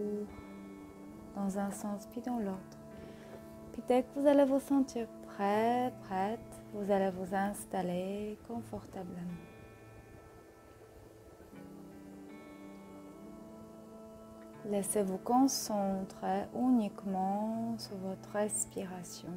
tour dans un sens puis dans l'autre. Puis dès que vous allez vous sentir prêt, prête, vous allez vous installer confortablement. Laissez-vous concentrer uniquement sur votre respiration.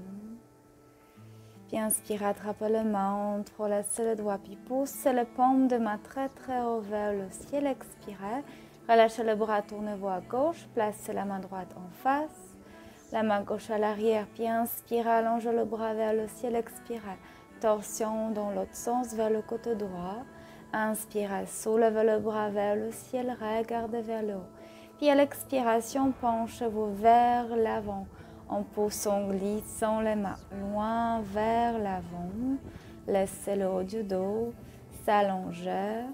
Puis inspirez, attrapez le menton, laissez le doigt, puis poussez le paume de main très très haut vers le ciel. Expirez, relâchez le bras, tournez-vous à gauche, placez la main droite en face, la main gauche à l'arrière, puis inspirez, allongez le bras vers le ciel. Expirez, torsion dans l'autre sens vers le côté droit. Inspirez, soulevez le bras vers le ciel, regardez vers le haut. Puis à l'expiration, penchez-vous vers l'avant en poussant, glissant les mains loin vers l'avant. Laissez le haut du dos s'allonger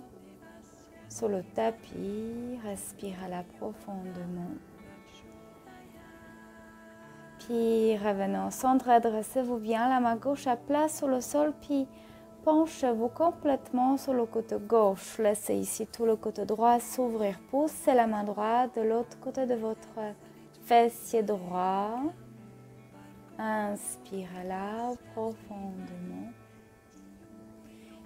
sur le tapis. Respirez-la profondément. Puis revenez au centre, dressez-vous bien, la main gauche à plat sur le sol, puis penchez-vous complètement sur le côté gauche. Laissez ici tout le côté droit s'ouvrir. Poussez la main droite de l'autre côté de votre fessier droit. Inspirez là profondément.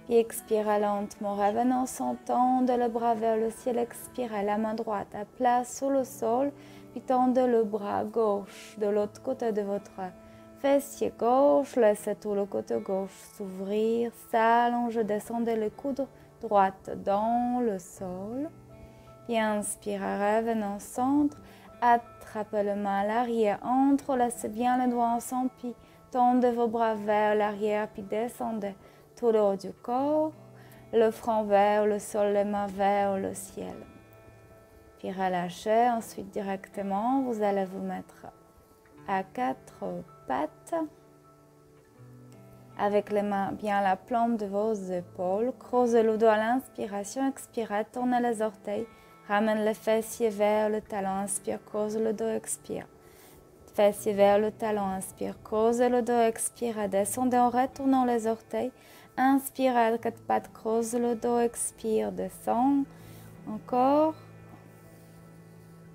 Puis expirez lentement. Revenez en sentant le bras vers le ciel. Expirez la main droite à plat sur le sol. Puis tendez le bras gauche de l'autre côté de votre fessier gauche. Laissez tout le côté gauche s'ouvrir, s'allonger, descendez le coude droite dans le sol. Puis inspirez, revenez au centre. Attrapez le main à l'arrière, entrelacez bien les doigts ensemble, puis tendez vos bras vers l'arrière, puis descendez tout le haut du corps, le front vers le sol, les mains vers le ciel. Puis relâchez, ensuite directement, vous allez vous mettre à quatre pattes, avec les mains bien à la plante de vos épaules. Creusez le dos à l'inspiration, expirez, tournez les orteils. Ramène le fessier vers le talon, inspire, creuse le dos, expire. Fessier vers le talon, inspire, creuse le dos, expire. Descendez en retournant les orteils. Inspire à quatre pattes, creuse le dos, expire, descend. Encore.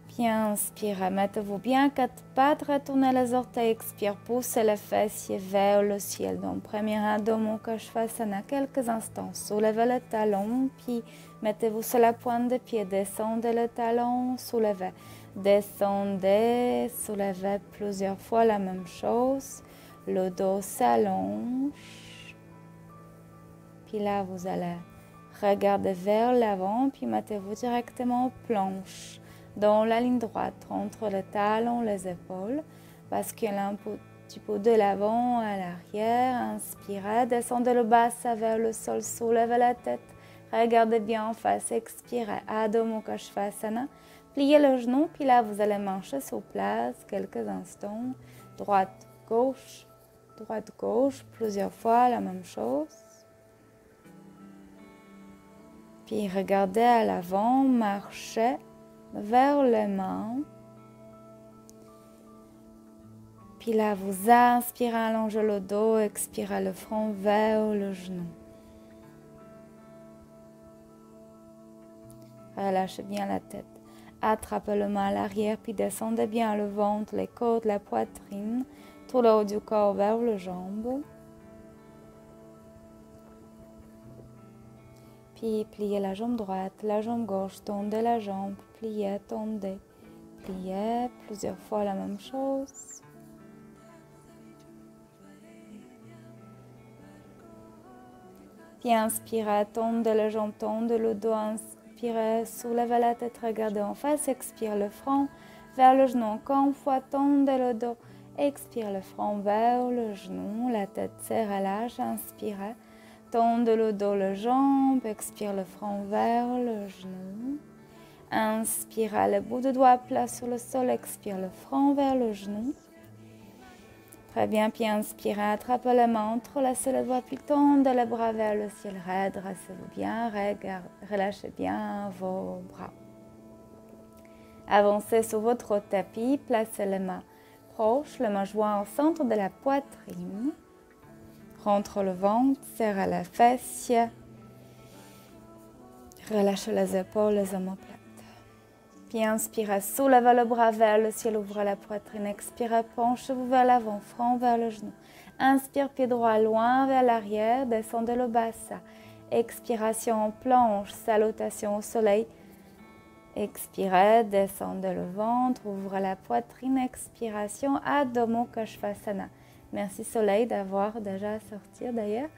Puis inspire, mettez-vous bien quatre pattes, retournez les orteils, expire, poussez le fessier vers le ciel. Donc, premier Adho Mukha Svanasana, quelques instants. Soulevez le talon, puis mettez-vous sur la pointe de pied, descendez le talon, soulevez. Descendez, soulevez plusieurs fois la même chose. Le dos s'allonge. Puis là, vous allez regarder vers l'avant, puis mettez-vous directement aux planches. Dans la ligne droite, entre le talon et les épaules, basculez un petit peu de l'avant à l'arrière, inspirez, descendez le bassin vers le sol, soulevez la tête, regardez bien en face, expirez, Adho Mukha Svanasana, pliez le genou, puis là vous allez marcher sur place quelques instants, droite, gauche, plusieurs fois la même chose. Puis regardez à l'avant, marchez vers les mains. Puis là, vous inspirez, allongez le dos, expirez le front vers le genou. Relâchez bien la tête. Attrapez le main à l'arrière, puis descendez bien le ventre, les côtes, la poitrine, tout le haut du corps vers les jambes. Puis pliez la jambe droite, la jambe gauche, tendez la jambe, pliez, tendez, pliez, plusieurs fois la même chose. Puis inspirez, tendez la jambe, tendez le dos, inspirez, soulevez la tête, regardez en face, expire le front vers le genou, encore une fois, tendez le dos, expire le front vers le genou, la tête se relâche, inspirez. Tendez le dos, les jambes, expire le front vers le genou. Inspire, le bout de doigt plat sur le sol, expire le front vers le genou. Très bien, puis inspirez, attrapez les mains, entrelacez les doigts, puis tendez les bras vers le ciel. Redressez-vous bien, relâchez bien vos bras. Avancez sur votre tapis, placez les mains proches, les mains jointes au centre de la poitrine. Rentre le ventre, serre la fessier. Relâchez les épaules, les omoplates. Puis inspirez, soulevez le bras vers le ciel, ouvrez la poitrine. Expirez, penchez-vous vers l'avant, front vers le genou. Inspire, pied droit loin vers l'arrière, descendez le bassin. Expiration en planche, salutation au soleil. Expirez, descendez le ventre, ouvrez la poitrine. Expiration, Adho Mukha Svanasana. Merci soleil d'avoir déjà sorti d'ailleurs.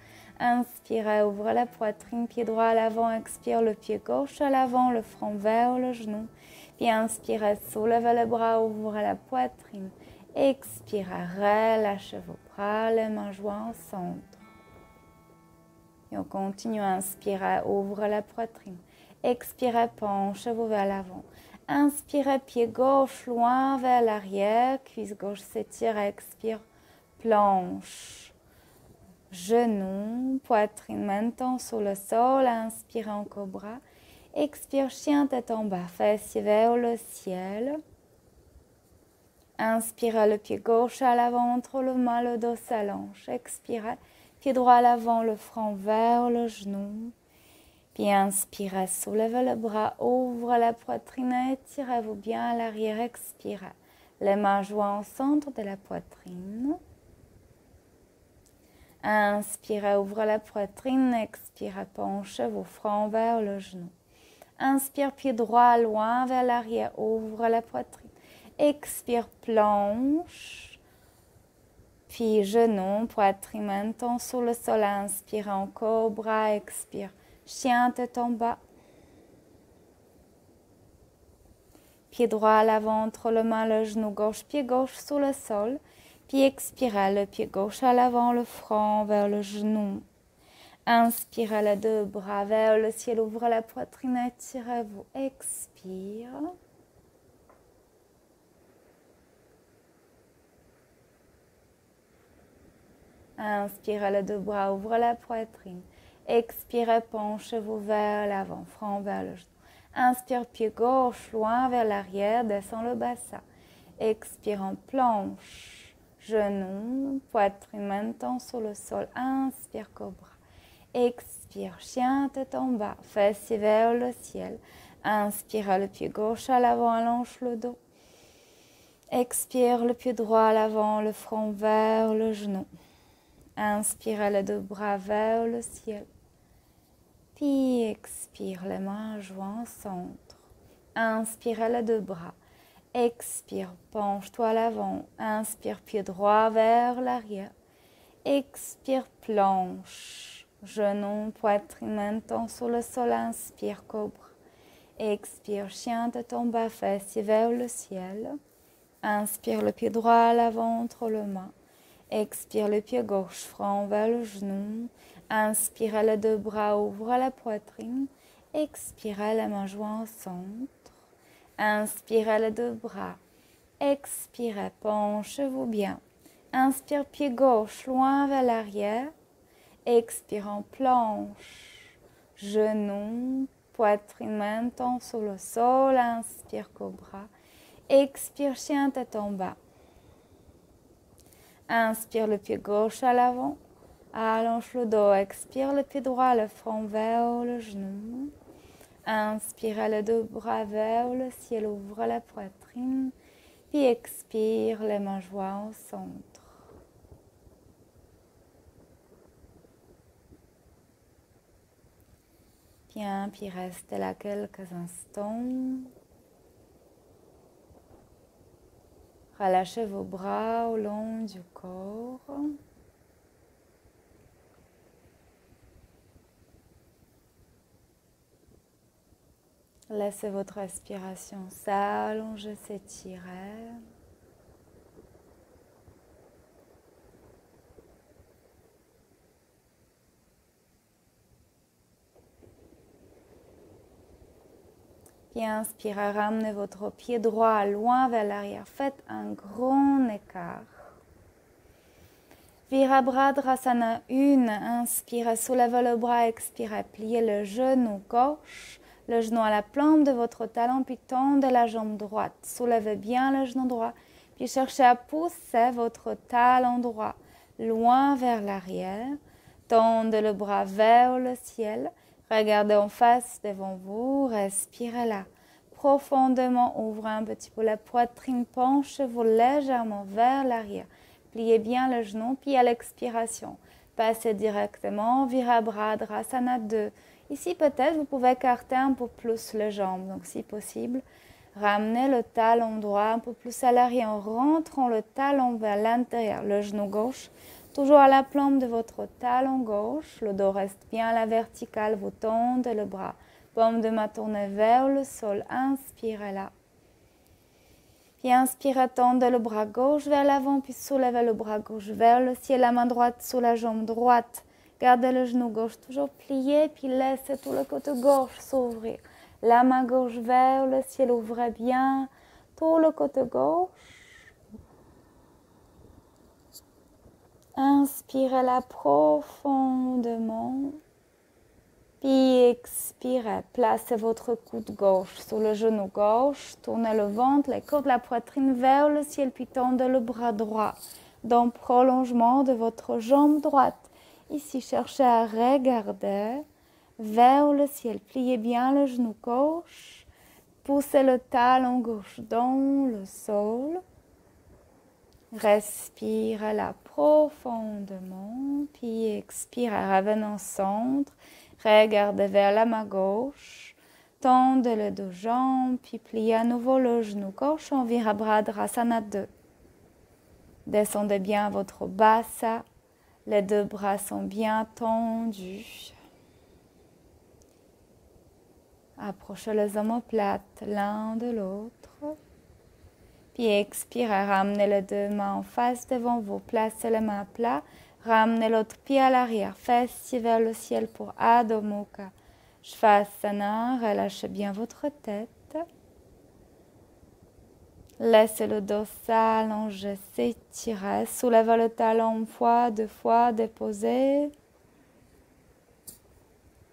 Inspirez, ouvrez la poitrine, pied droit à l'avant. Expire, le pied gauche à l'avant, le front vers le genou. Puis inspirez, soulevez les bras, ouvrez la poitrine. Expirez, relâchez vos bras, les mains jointes au centre. Et on continue à inspirer, ouvrez la poitrine. Expirez, penchez-vous vers l'avant. Inspirez, pied gauche loin vers l'arrière. Cuisse gauche s'étire, expire, planche. Genou, poitrine maintenant sur le sol. Inspire en cobra. Expire, chien tête en bas, fessiers vers le ciel. Inspirez, le pied gauche à l'avant, entre le main, le dos s'allonge. Expirez, pied droit à l'avant, le front vers le genou. Puis inspirez, soulevez le bras, ouvrez la poitrine, étirez-vous bien à l'arrière, expirez. Les mains jointes au centre de la poitrine. Inspirez, ouvrez la poitrine, expirez, penchez-vous front vers le genou. Inspire, pied droit loin vers l'arrière, ouvre la poitrine. Expire, planche. Puis genou, poitrine maintenant sur le sol. Inspire en cobra, expire. Chien tête en bas. Pied droit à l'avant, entre le main, le genou gauche, pied gauche sur le sol. Puis expirez, le pied gauche à l'avant, le front vers le genou. Inspirez les deux bras vers le ciel, ouvrez la poitrine, étirez-vous, expire. Inspirez les deux bras, ouvrez la poitrine. Expirez, penchez-vous vers l'avant, front vers le genou. Inspire, pied gauche loin vers l'arrière, descend le bassin. Expire en planche, genou, poitrine maintenant sur le sol. Inspire, cobra. Expire, chien tête en bas, fessiers vers le ciel. Inspire, le pied gauche à l'avant, allonge le dos. Expire, le pied droit à l'avant, le front vers le genou. Inspire, les deux bras vers le ciel. Puis expire, les mains jointes au centre. Inspire, les deux bras. Expire, penche-toi à l'avant. Inspire, pied droit vers l'arrière. Expire, planche. Genou, poitrine maintenant sur le sol. Inspire, cobra. Expire, chien tête en bas, fessiers vers le ciel. Inspire, le pied droit à l'avant, entre les mains. Expire, le pied gauche, front vers le genou. Inspire, les deux bras, ouvre la poitrine. Expire, les mains jointes au centre. Inspire, les deux bras. Expire, penchez-vous bien. Inspire, pied gauche, loin vers l'arrière. Expire en planche. Genou, poitrine maintenant sur le sol. Inspire, cobra. Expire, chien tête en bas. Inspire, le pied gauche à l'avant. Allonge le dos. Expire, le pied droit, le front vers le genou. Inspire, les deux bras vers le ciel. Ouvre la poitrine. Puis expire, les mains jointes au centre. Bien, puis restez là quelques instants. Relâchez vos bras au long du corps. Laissez votre respiration s'allonger, s'étirer. Puis inspirez, ramenez votre pied droit loin vers l'arrière. Faites un grand écart. Virabhadrasana 1. Inspirez, soulevez le bras, expirez, pliez le genou gauche. Le genou à la plante de votre talon, puis tendez la jambe droite. Soulevez bien le genou droit, puis cherchez à pousser votre talon droit loin vers l'arrière. Tendez le bras vers le ciel. Regardez en face devant vous, respirez là profondément, ouvrez un petit peu la poitrine, penchez-vous légèrement vers l'arrière. Pliez bien le genou, puis à l'expiration, passez directement Virabhadrasana 2. Ici, peut-être, vous pouvez écarter un peu plus les jambes, donc si possible, ramenez le talon droit un peu plus à l'arrière en rentrant le talon vers l'intérieur, le genou gauche, toujours à la plante de votre talon gauche, le dos reste bien à la verticale, vous tendez le bras. Paume de main tournée vers le sol, inspirez là. Puis inspirez, tendez le bras gauche vers l'avant, puis soulevez le bras gauche vers le ciel, la main droite sous la jambe droite. Gardez le genou gauche toujours plié, puis laissez tout le côté gauche s'ouvrir. La main gauche vers le ciel, ouvrez bien tout le côté gauche. Inspirez là profondément. Puis expirez, placez votre coude gauche sur le genou gauche, tournez le ventre, les côtes, la poitrine vers le ciel, puis tendez le bras droit dans le prolongement de votre jambe droite. Ici, cherchez à regarder vers le ciel, pliez bien le genou gauche, poussez le talon gauche dans le sol. Respirez là profondément, puis expirez, revenez au centre. Regardez vers la main gauche, tendez les deux jambes, puis pliez à nouveau le genou gauche en Virabhadrasana 2. Descendez bien votre bassa, les deux bras sont bien tendus. Approchez les omoplates l'un de l'autre. Puis expirez, ramenez les deux mains en face devant vous, placez les mains à plat. Ramenez l'autre pied à l'arrière, fessier vers le ciel pour Adho Mukha. Shavasana, relâchez bien votre tête. Laissez le dos s'allonger, s'étirer. Soulevez le talon une fois, deux fois, déposez.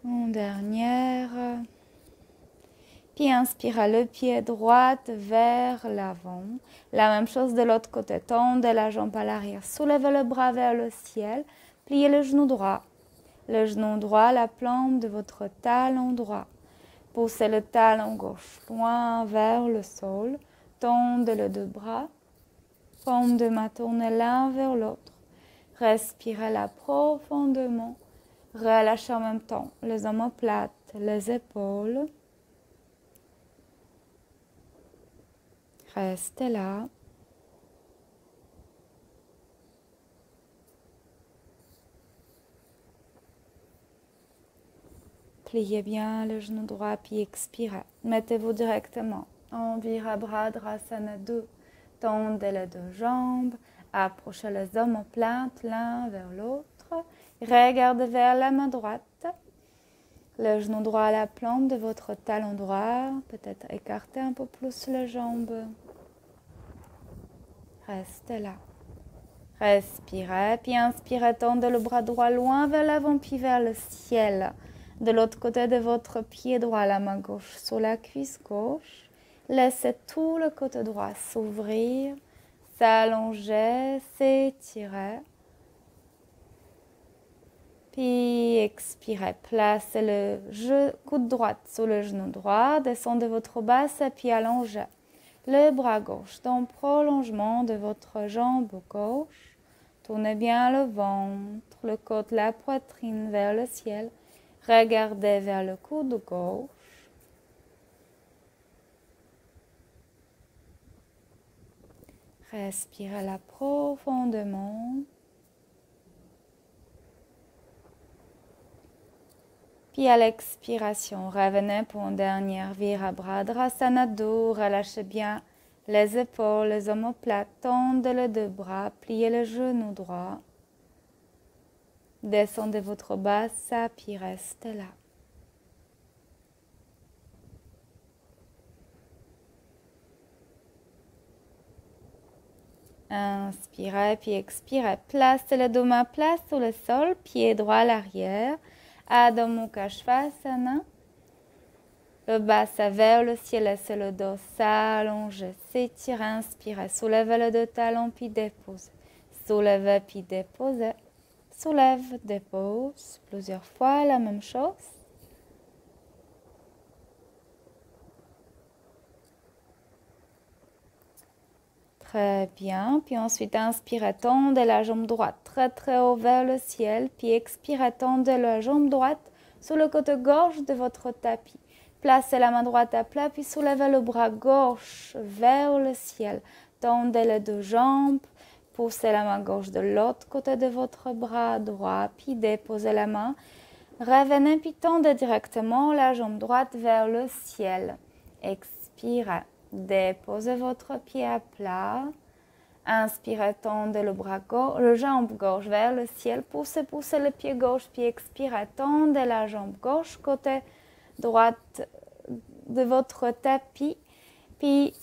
Une dernière. Puis inspirez le pied droit vers l'avant. La même chose de l'autre côté. Tendez la jambe à l'arrière. Soulevez le bras vers le ciel. Pliez le genou droit. Le genou droit à la plante de votre talon droit. Poussez le talon gauche loin vers le sol. Tendez les deux bras. Paume de main tournée l'un vers l'autre. Respirez là profondément. Relâchez en même temps les omoplates, les épaules. Restez là. Pliez bien le genou droit, puis expirez. Mettez-vous directement en Virabhadrasana 2. Tendez les deux jambes. Approchez les omoplates l'un vers l'autre. Regardez vers la main droite. Le genou droit à la plante de votre talon droit. Peut-être écartez un peu plus les jambes. Restez là. Respirez, puis inspirez, tendez le bras droit loin vers l'avant, puis vers le ciel. De l'autre côté de votre pied droit, la main gauche sur la cuisse gauche. Laissez tout le côté droit s'ouvrir, s'allonger, s'étirer. Puis expirez, placez le coude droit sur le genou droit, descendez votre basse, puis allongez le bras gauche dans le prolongement de votre jambe gauche. Tournez bien le ventre, le côte, la poitrine vers le ciel. Regardez vers le coude gauche. Respirez là profondément. Puis à l'expiration, revenez pour une dernière Virabhadrasana 2. Relâchez bien les épaules, les omoplates, tendez les deux bras, pliez le genou droit. Descendez votre bassa, puis restez là. Inspirez, puis expirez. Placez le dos main place sur le sol, pied droit à l'arrière. Adho Mukha Shavasana. Le bas vers le ciel, laissez le dos s'allonger, s'étirer, inspirez. Soulevez les deux talons, puis déposez. Soulevez, puis déposez. Soulève, dépose. Plusieurs fois la même chose. Très bien. Puis ensuite, inspirez, tendez la jambe droite très très haut vers le ciel. Puis expirez, tendez la jambe droite sur le côté gauche de votre tapis. Placez la main droite à plat, puis soulevez le bras gauche vers le ciel. Tendez les deux jambes. Poussez la main gauche de l'autre côté de votre bras droit. Puis déposez la main. Revenez, puis tendez directement la jambe droite vers le ciel. Expirez. Déposez votre pied à plat. Inspirez, tendez le bras gauche, le jambe gauche vers le ciel. Poussez le pied gauche, puis expirez, tendez la jambe gauche, côté droite de votre tapis. Puis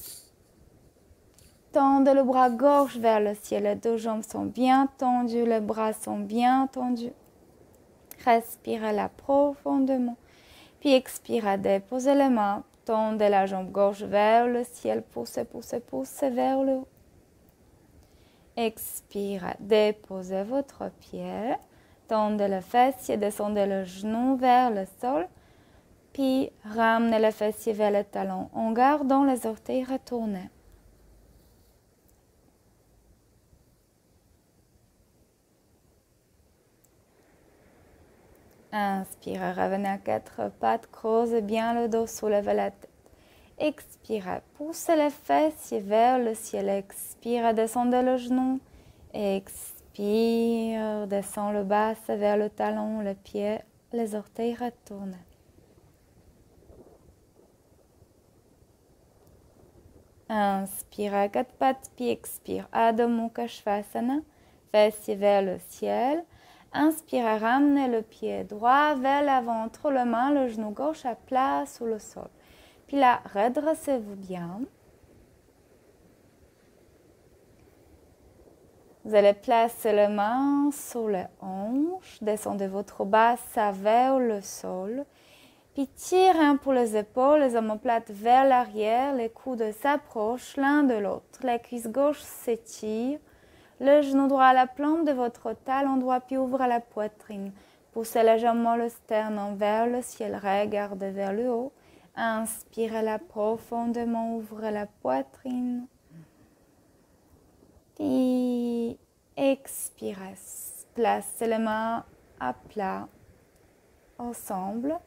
tendez le bras gauche vers le ciel. Les deux jambes sont bien tendues, les bras sont bien tendus. Respirez là profondément. Puis expirez, déposez les mains. Tendez la jambe gauche vers le ciel, poussez vers le haut. Expirez, déposez votre pied, tendez le fessier, descendez le genou vers le sol, puis ramenez le fessier vers le talon en gardant les orteils retournés. Inspirez, revenez à quatre pattes, creusez bien le dos, soulevez la tête. Expirez, poussez les fessiers vers le ciel. Expirez, descendez le genou. Expire, descend le bas vers le talon, le pied, les orteils retournent. Inspire, quatre pattes, puis expire. Adho Mukha Svanasana, fessiers vers le ciel. Inspirez, ramenez le pied droit vers l'avant, entre les mains, le genou gauche à plat sur le sol. Puis là, redressez-vous bien. Vous allez placer les mains sur les hanches, descendez votre bassin vers le sol. Puis tirez pour les épaules, les omoplates vers l'arrière, les coudes s'approchent l'un de l'autre. La cuisse gauche s'étire. Le genou droit à la plante de votre talon droit, puis ouvre la poitrine. Poussez légèrement le sternum vers le ciel, regardez vers le haut. Inspirez là profondément, ouvrez la poitrine. Puis expirez. Placez les mains à plat, ensemble,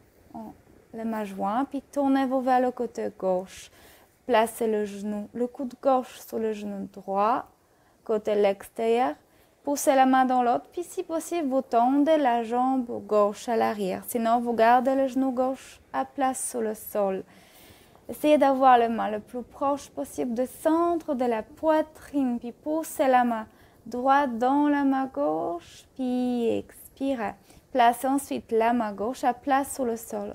les mains jointes, puis tournez-vous vers le côté gauche. Placez le coude gauche sur le genou droit, côté l'extérieur. Poussez la main dans l'autre, puis si possible, vous tendez la jambe gauche à l'arrière. Sinon, vous gardez le genou gauche à plat sur le sol. Essayez d'avoir les mains le plus proche possible du centre de la poitrine, puis poussez la main droite dans la main gauche, puis expirez. Placez ensuite la main gauche à plat sur le sol,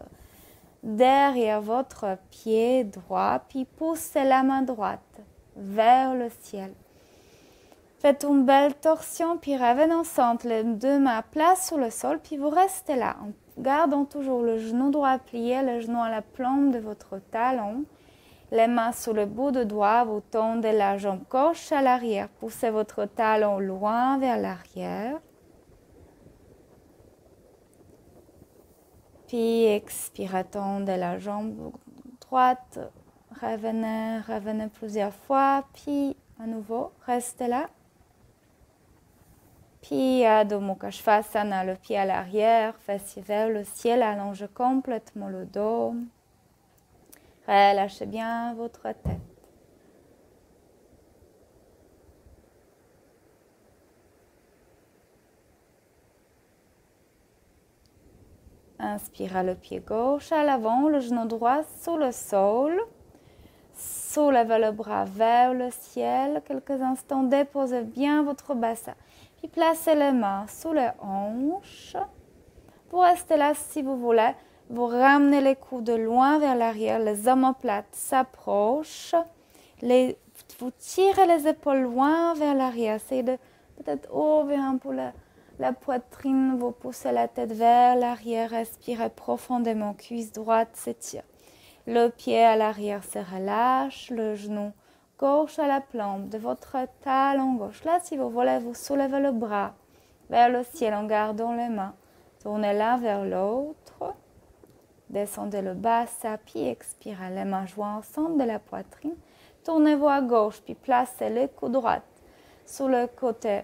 derrière votre pied droit, puis poussez la main droite vers le ciel. Faites une belle torsion, puis revenez ensemble, les deux mains à plat sur le sol, puis vous restez là, en gardant toujours le genou droit plié, le genou à la plante de votre talon. Les mains sur le bout de doigt, vous tendez la jambe gauche à l'arrière, poussez votre talon loin vers l'arrière. Puis expirez, tendez la jambe droite, revenez plusieurs fois, puis à nouveau, restez là. Puis Adho Mukha Svanasana, le pied à l'arrière, fessier vers le ciel, allongez complètement le dos. Relâchez bien votre tête. Inspirez le pied gauche à l'avant, le genou droit sur le sol. Soulevez le bras vers le ciel. Quelques instants, déposez bien votre bassin. Puis placez les mains sous les hanches. Vous restez là si vous voulez. Vous ramenez les coudes loin vers l'arrière. Les omoplates s'approchent. Vous tirez les épaules loin vers l'arrière. Essayez de peut-être ouvrir un peu la poitrine. Vous poussez la tête vers l'arrière. Respirez profondément. Cuisse droite s'étire. Le pied à l'arrière se relâche. Le genou gauche à la plante de votre talon gauche. Là, si vous voulez, vous soulevez le bras vers le ciel en gardant les mains. Tournez l'un vers l'autre. Descendez le bassin, puis expirez. Les mains jointes ensemble de la poitrine. Tournez-vous à gauche, puis placez le coude droit sur le côté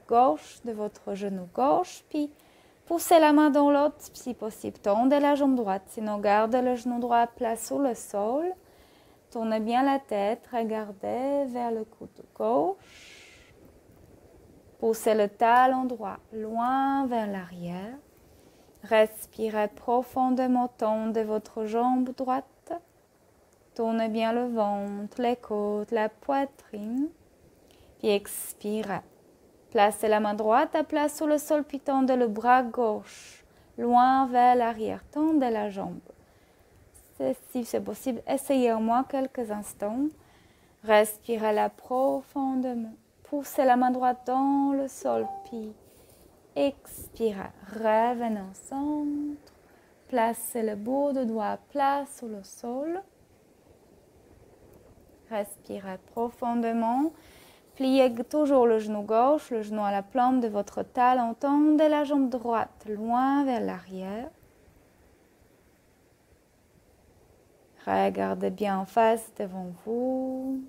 gauche de votre genou gauche, puis poussez la main dans l'autre, si possible. Tendez la jambe droite, sinon gardez le genou droit plat sur le sol. Tournez bien la tête, regardez vers le coude gauche. Poussez le talon droit loin vers l'arrière. Respirez profondément, tendez votre jambe droite. Tournez bien le ventre, les côtes, la poitrine. Puis expirez. Placez la main droite à plat sur le sol, puis tendez le bras gauche loin vers l'arrière. Tendez la jambe. Si c'est possible, essayez au moins quelques instants. Respirez-la profondément. Poussez la main droite dans le sol, puis expirez. Revenez au centre. Placez le bout de doigt plat sur le sol. Respirez profondément. Pliez toujours le genou gauche, le genou à la plante de votre talon. Tendez la jambe droite loin vers l'arrière. Regardez bien en face devant vous.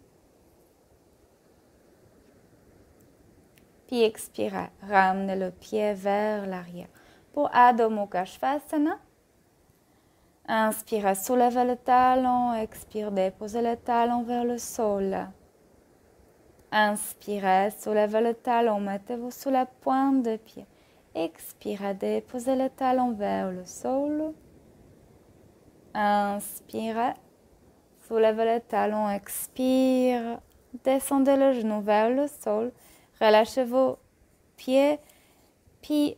Puis expirez. Ramenez le pied vers l'arrière. Pour Adho Mukha Svanasana, inspirez, soulevez le talon. Expirez, déposez le talon vers le sol. Inspirez, soulevez le talon, mettez-vous sous la pointe de pied. Expirez, déposez le talon vers le sol. Inspirez, soulevez le talon, expire, descendez le genou vers le sol. Relâchez vos pieds, puis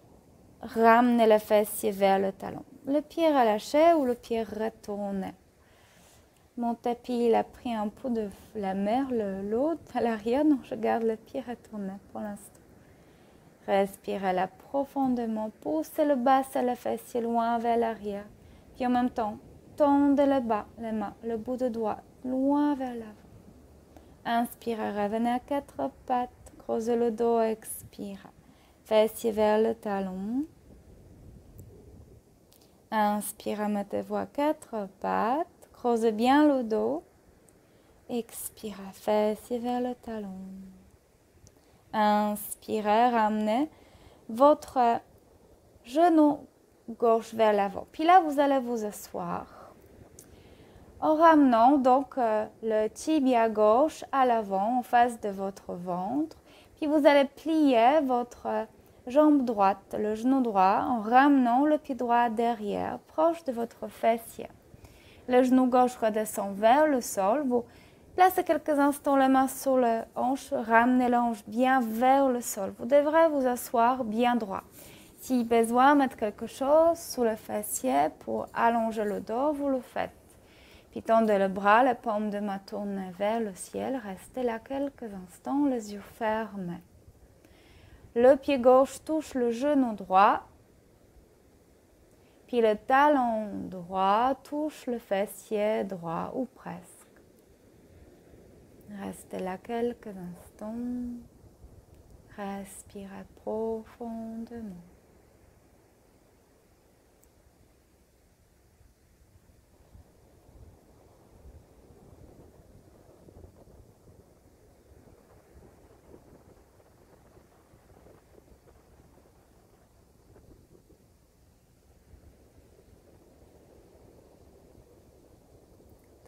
ramenez le fessier vers le talon. Le pied relâché ou le pied retourné. Mon tapis, il a pris un peu de la mer, l'eau à l'arrière, donc je garde le pied retourné pour l'instant. Respirez-la profondément, poussez le bas et le fessier loin vers l'arrière. Puis en même temps, tendez le bas, les mains, le bout de doigt, loin vers l'avant. Inspirez, revenez à quatre pattes, creusez le dos, expirez. Fessier vers le talon. Inspirez, mettez-vous à quatre pattes. Creusez bien le dos. Expirez, fessier vers le talon. Inspirez, ramenez votre genou gauche vers l'avant. Puis là, vous allez vous asseoir. En ramenant donc le tibia gauche à l'avant, en face de votre ventre. Puis vous allez plier votre jambe droite, le genou droit, en ramenant le pied droit derrière, proche de votre fessier. Le genou gauche redescend vers le sol. Vous placez quelques instants les mains sur le hanche. Ramenez l'hanche bien vers le sol. Vous devrez vous asseoir bien droit. Si besoin, mettre quelque chose sous le fessier pour allonger le dos, vous le faites. Puis tendez le bras, les paumes de main tournées vers le ciel. Restez là quelques instants, les yeux fermés. Le pied gauche touche le genou droit. Puis le talon droit touche le fessier droit ou presque. Restez là quelques instants. Respirez profondément.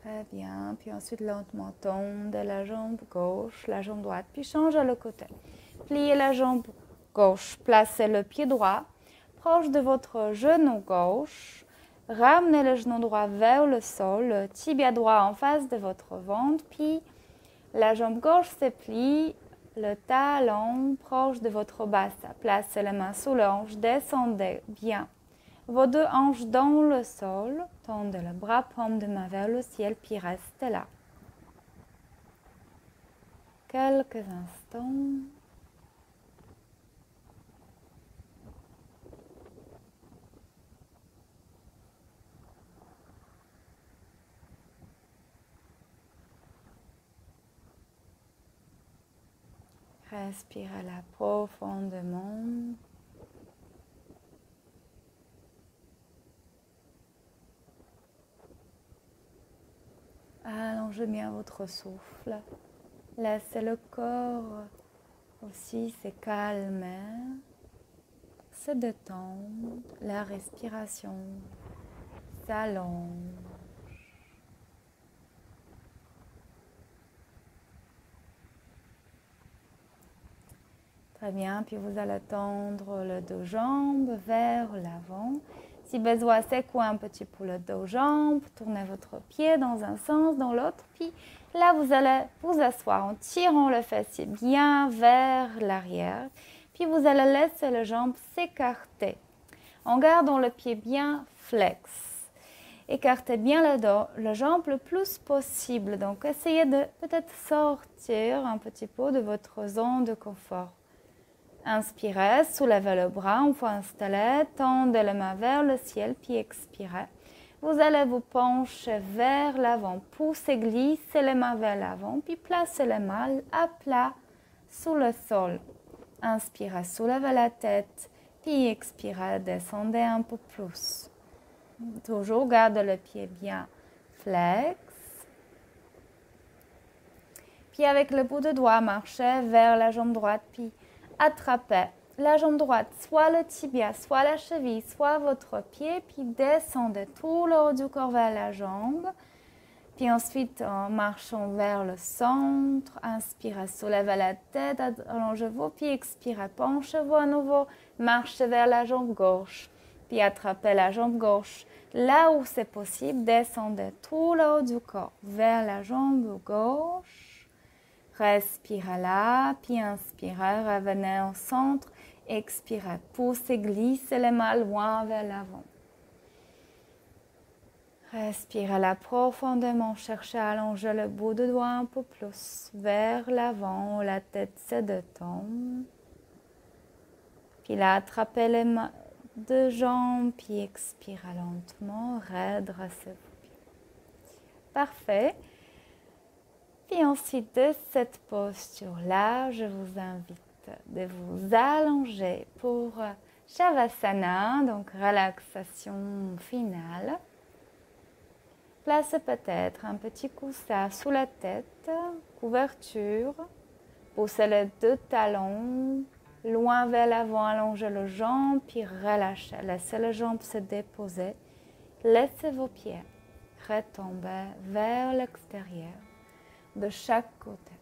Très bien. Puis ensuite, lentement, tendez la jambe gauche, la jambe droite, puis changez le côté. Pliez la jambe gauche, placez le pied droit proche de votre genou gauche. Ramenez le genou droit vers le sol, le tibia droit en face de votre ventre, puis la jambe gauche se plie, le talon proche de votre bas. Placez les mains sous le hanche, descendez bien. Vos deux hanches dans le sol, tendez le bras, paume de main vers le ciel, puis restez là. Quelques instants. Respirez là profondément. Allongez Allongez bien votre souffle. Laissez le corps aussi se calmer, se détendre. La respiration s'allonge. Très bien, puis vous allez tendre le dos-jambes vers l'avant. Si besoin, secouez un petit peu le dos-jambes, tournez votre pied dans un sens, dans l'autre. Puis là, vous allez vous asseoir en tirant le fessier bien vers l'arrière. Puis vous allez laisser les jambes s'écarter en gardant le pied bien flex. Écartez bien le jambe le plus possible. Donc, essayez de peut-être sortir un petit peu de votre zone de confort. Inspirez, soulevez le bras une fois installé, tendez les mains vers le ciel, puis expirez. Vous allez vous pencher vers l'avant, poussez, glissez les mains vers l'avant, puis placez les mains à plat sous le sol. Inspirez, soulevez la tête, puis expirez, descendez un peu plus. Toujours gardez le pied bien flex. Puis avec le bout de doigt, marchez vers la jambe droite, puis attrapez la jambe droite, soit le tibia, soit la cheville, soit votre pied, puis descendez tout le haut du corps vers la jambe. Puis ensuite, en marchant vers le centre, inspirez, soulevez la tête, allongez vos pieds, expirez, penchez-vous à nouveau, marchez vers la jambe gauche, puis attrapez la jambe gauche. Là où c'est possible, descendez tout le haut du corps vers la jambe gauche. Respirez là, puis inspirez, revenez au centre, expirez, poussez, glissez les mains loin vers l'avant. Respirez là profondément, cherchez à allonger le bout de doigt un peu plus vers l'avant, la tête se détend. Puis là, attrapez les mains de jambes, puis expirez lentement, redressez-vous bien. Parfait. Puis ensuite de cette posture-là, je vous invite de vous allonger pour Shavasana, donc relaxation finale. Placez peut-être un petit coussin sous la tête, couverture. Poussez les deux talons loin vers l'avant, allongez les jambes, puis relâchez. Laissez les jambes se déposer. Laissez vos pieds retomber vers l'extérieur. De chaque côté.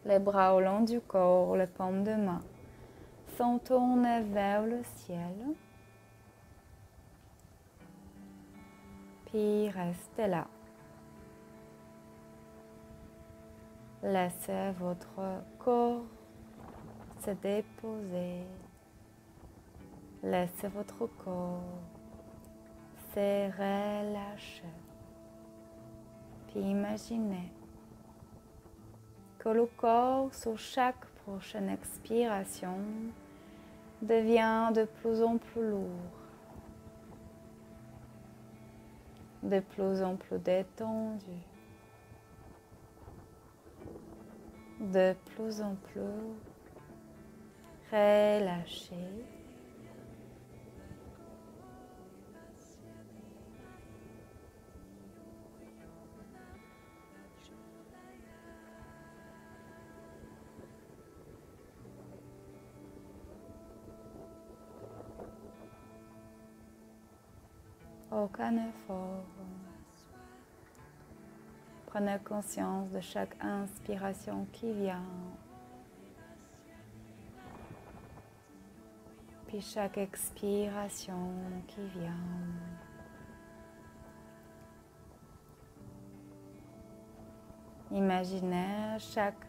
Les bras au long du corps, les paumes de main sont tournés vers le ciel. Puis restez là. Laissez votre corps se déposer. Laissez votre corps se relâcher. Puis imaginez que le corps, sur chaque prochaine expiration, devient de plus en plus lourd, de plus en plus détendu, de plus en plus relâché. Aucun effort. Prenez conscience de chaque inspiration qui vient, puis chaque expiration qui vient. Imaginez chaque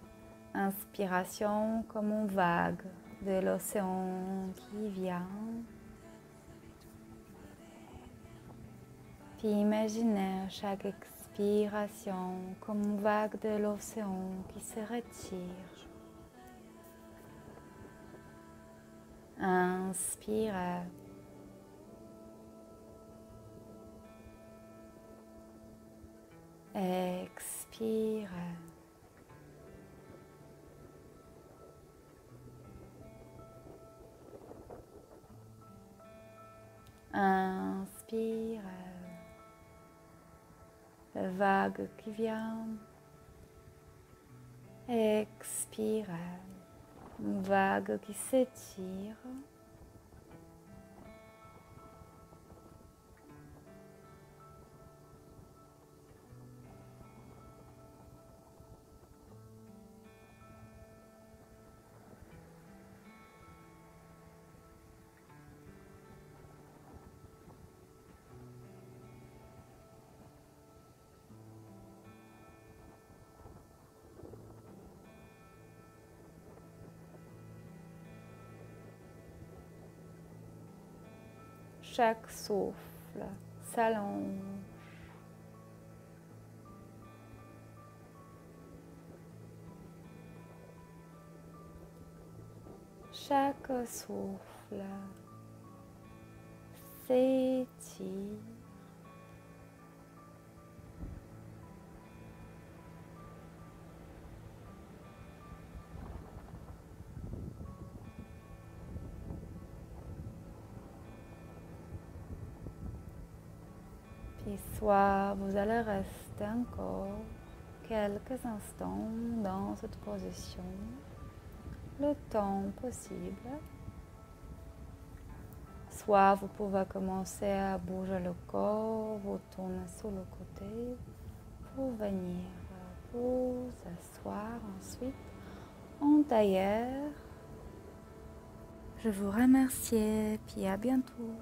inspiration comme une vague de l'océan qui vient. Puis imaginez chaque expiration comme une vague de l'océan qui se retire. Inspirez. Expirez. Inspirez. la vague qui vient. Expirez, une vague qui s'étire. Chaque souffle s'allonge. Chaque souffle s'étire. Puis soit vous allez rester encore quelques instants dans cette position, le temps possible. Soit vous pouvez commencer à bouger le corps, vous tourner sur le côté pour venir vous asseoir ensuite en tailleur. Je vous remercie et puis à bientôt.